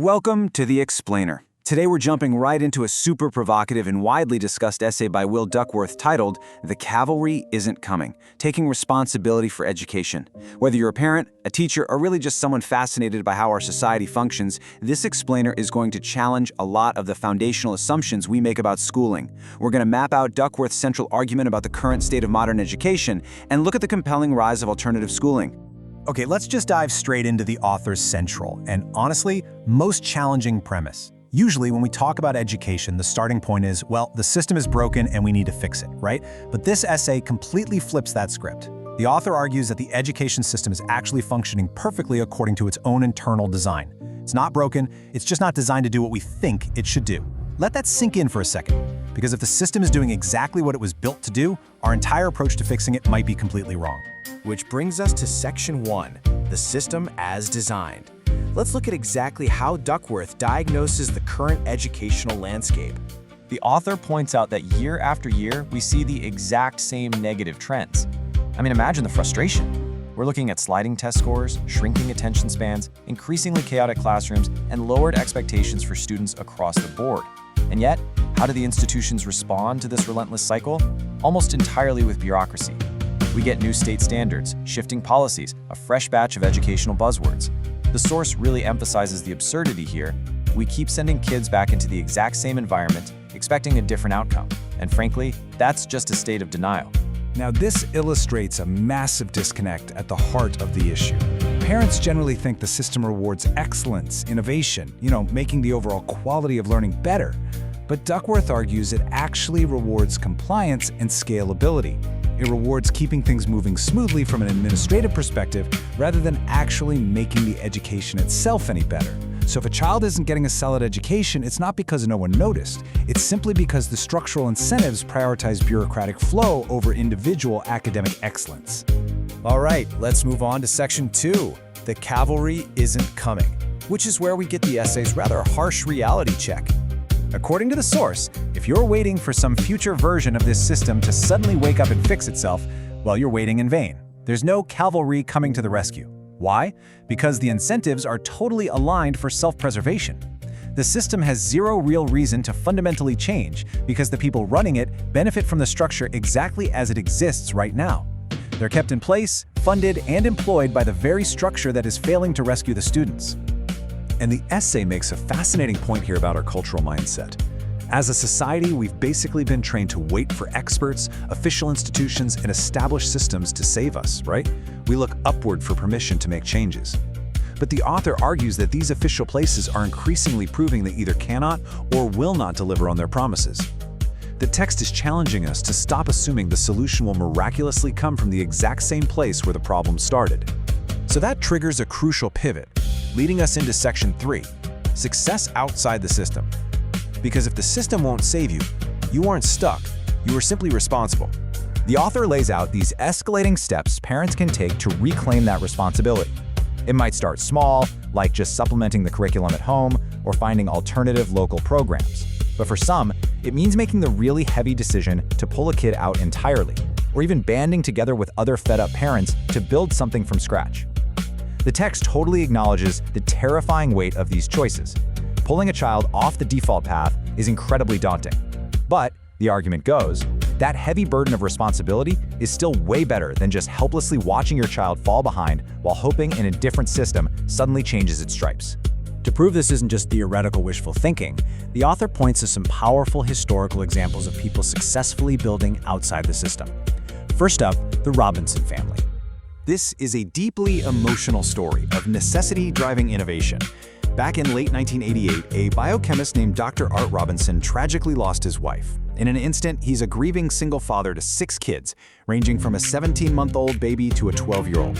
Welcome to The Explainer. Today we're jumping right into a super provocative and widely discussed essay by Will Duckworth titled, "The Cavalry Isn't Coming, Taking Responsibility for Education." Whether you're a parent, a teacher, or really just someone fascinated by how our society functions, this explainer is going to challenge a lot of the foundational assumptions we make about schooling. We're going to map out Duckworth's central argument about the current state of modern education and look at the compelling rise of alternative schooling. Okay, let's just dive straight into the author's central and, honestly, most challenging premise. Usually, when we talk about education, the starting point is, well, the system is broken and we need to fix it, right? But this essay completely flips that script. The author argues that the education system is actually functioning perfectly according to its own internal design. It's not broken, it's just not designed to do what we think it should do. Let that sink in for a second, because if the system is doing exactly what it was built to do, our entire approach to fixing it might be completely wrong. Which brings us to Section 1, the system as designed. Let's look at exactly how Duckworth diagnoses the current educational landscape. The author points out that year after year, we see the exact same negative trends. I mean, imagine the frustration. We're looking at sliding test scores, shrinking attention spans, increasingly chaotic classrooms, and lowered expectations for students across the board. And yet, how do the institutions respond to this relentless cycle? Almost entirely with bureaucracy. We get new state standards, shifting policies, a fresh batch of educational buzzwords. The source really emphasizes the absurdity here. We keep sending kids back into the exact same environment, expecting a different outcome. And frankly, that's just a state of denial. Now, this illustrates a massive disconnect at the heart of the issue. Parents generally think the system rewards excellence, innovation, making the overall quality of learning better. But Duckworth argues it actually rewards compliance and scalability. It rewards keeping things moving smoothly from an administrative perspective rather than actually making the education itself any better. So if a child isn't getting a solid education, it's not because no one noticed. It's simply because the structural incentives prioritize bureaucratic flow over individual academic excellence. All right, let's move on to Section 2, the cavalry isn't coming, which is where we get the essay's rather harsh reality check. According to the source, if you're waiting for some future version of this system to suddenly wake up and fix itself, well, you're waiting in vain. There's no cavalry coming to the rescue. Why? Because the incentives are totally aligned for self-preservation. The system has zero real reason to fundamentally change because the people running it benefit from the structure exactly as it exists right now. They're kept in place, funded, and employed by the very structure that is failing to rescue the students. And the essay makes a fascinating point here about our cultural mindset. As a society, we've basically been trained to wait for experts, official institutions, and established systems to save us, right? We look upward for permission to make changes. But the author argues that these official places are increasingly proving they either cannot or will not deliver on their promises. The text is challenging us to stop assuming the solution will miraculously come from the exact same place where the problem started. So that triggers a crucial pivot, leading us into Section 3, success outside the system. Because if the system won't save you, you aren't stuck, you are simply responsible. The author lays out these escalating steps parents can take to reclaim that responsibility. It might start small, like just supplementing the curriculum at home or finding alternative local programs. But for some, it means making the really heavy decision to pull a kid out entirely, or even banding together with other fed-up parents to build something from scratch. The text totally acknowledges the terrifying weight of these choices. Pulling a child off the default path is incredibly daunting. But, the argument goes, that heavy burden of responsibility is still way better than just helplessly watching your child fall behind while hoping an indifferent system suddenly changes its stripes. To prove this isn't just theoretical wishful thinking, the author points to some powerful historical examples of people successfully building outside the system. First up, the Robinson family. This is a deeply emotional story of necessity driving innovation. Back in late 1988, a biochemist named Dr. Art Robinson tragically lost his wife. In an instant, he's a grieving single father to 6 kids, ranging from a 17-month-old baby to a 12-year-old.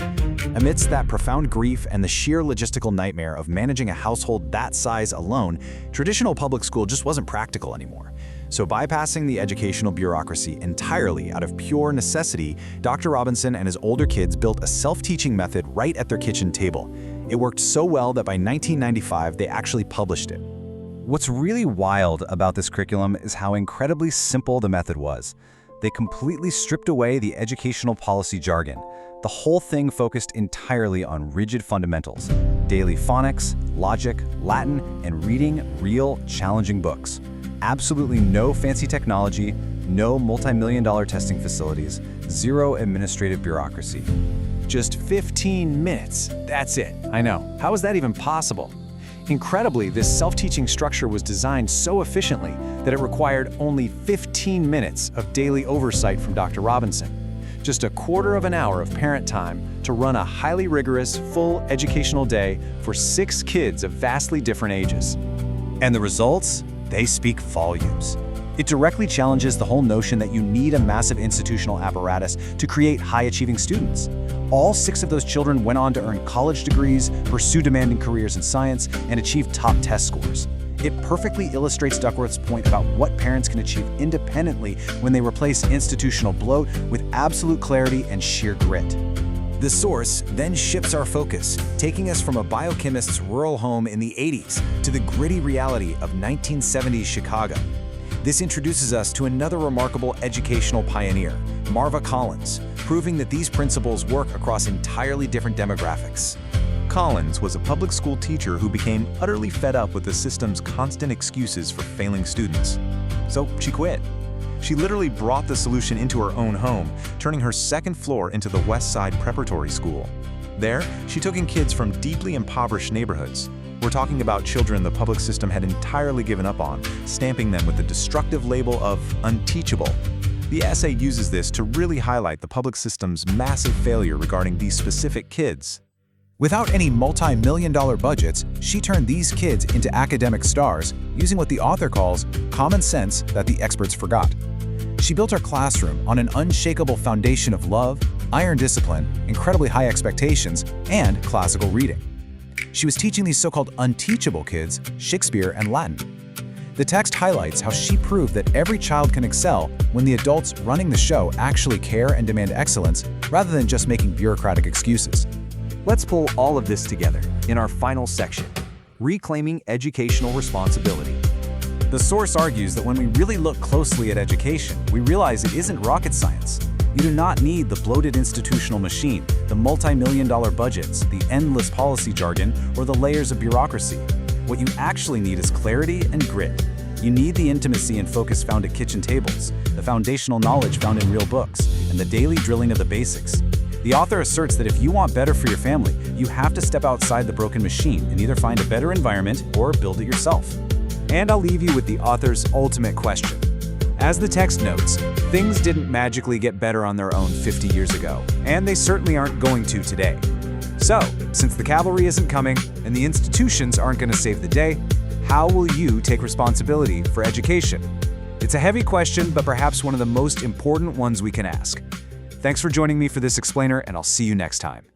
Amidst that profound grief and the sheer logistical nightmare of managing a household that size alone, traditional public school just wasn't practical anymore. So bypassing the educational bureaucracy entirely out of pure necessity, Dr. Robinson and his older kids built a self-teaching method right at their kitchen table. It worked so well that by 1995, they actually published it. What's really wild about this curriculum is how incredibly simple the method was. They completely stripped away the educational policy jargon, The whole thing focused entirely on rigid fundamentals, daily phonics, logic, Latin, and reading real, challenging books. Absolutely no fancy technology, no multi-million-dollar testing facilities, zero administrative bureaucracy. Just 15 minutes, that's it. I know. How is that even possible? Incredibly, this self-teaching structure was designed so efficiently that it required only 15 minutes of daily oversight from Dr. Robinson. Just a quarter of an hour of parent time to run a highly rigorous, full educational day for 6 kids of vastly different ages. And the results? They speak volumes. It directly challenges the whole notion that you need a massive institutional apparatus to create high-achieving students. All 6 of those children went on to earn college degrees, pursue demanding careers in science, and achieve top test scores. It perfectly illustrates Duckworth's point about what parents can achieve independently when they replace institutional bloat with absolute clarity and sheer grit. The source then shifts our focus, taking us from a biochemist's rural home in the 80s to the gritty reality of 1970s Chicago. This introduces us to another remarkable educational pioneer, Marva Collins, proving that these principles work across entirely different demographics. Collins was a public school teacher who became utterly fed up with the system's constant excuses for failing students. So she quit. She literally brought the solution into her own home, turning her second floor into the West Side Preparatory School. There, she took in kids from deeply impoverished neighborhoods. We're talking about children the public system had entirely given up on, stamping them with the destructive label of unteachable. The essay uses this to really highlight the public system's massive failure regarding these specific kids. Without any multi-million-dollar budgets, she turned these kids into academic stars using what the author calls common sense that the experts forgot. She built her classroom on an unshakable foundation of love, iron discipline, incredibly high expectations, and classical reading. She was teaching these so-called unteachable kids Shakespeare and Latin. The text highlights how she proved that every child can excel when the adults running the show actually care and demand excellence rather than just making bureaucratic excuses. Let's pull all of this together in our final section, Reclaiming Educational Responsibility. The source argues that when we really look closely at education, we realize it isn't rocket science. You do not need the bloated institutional machine, the multi-million-dollar budgets, the endless policy jargon, or the layers of bureaucracy. What you actually need is clarity and grit. You need the intimacy and focus found at kitchen tables, the foundational knowledge found in real books, and the daily drilling of the basics. The author asserts that if you want better for your family, you have to step outside the broken machine and either find a better environment or build it yourself. And I'll leave you with the author's ultimate question. As the text notes, things didn't magically get better on their own 50 years ago, and they certainly aren't going to today. So, since the cavalry isn't coming and the institutions aren't going to save the day, how will you take responsibility for education? It's a heavy question, but perhaps one of the most important ones we can ask. Thanks for joining me for this explainer, and I'll see you next time.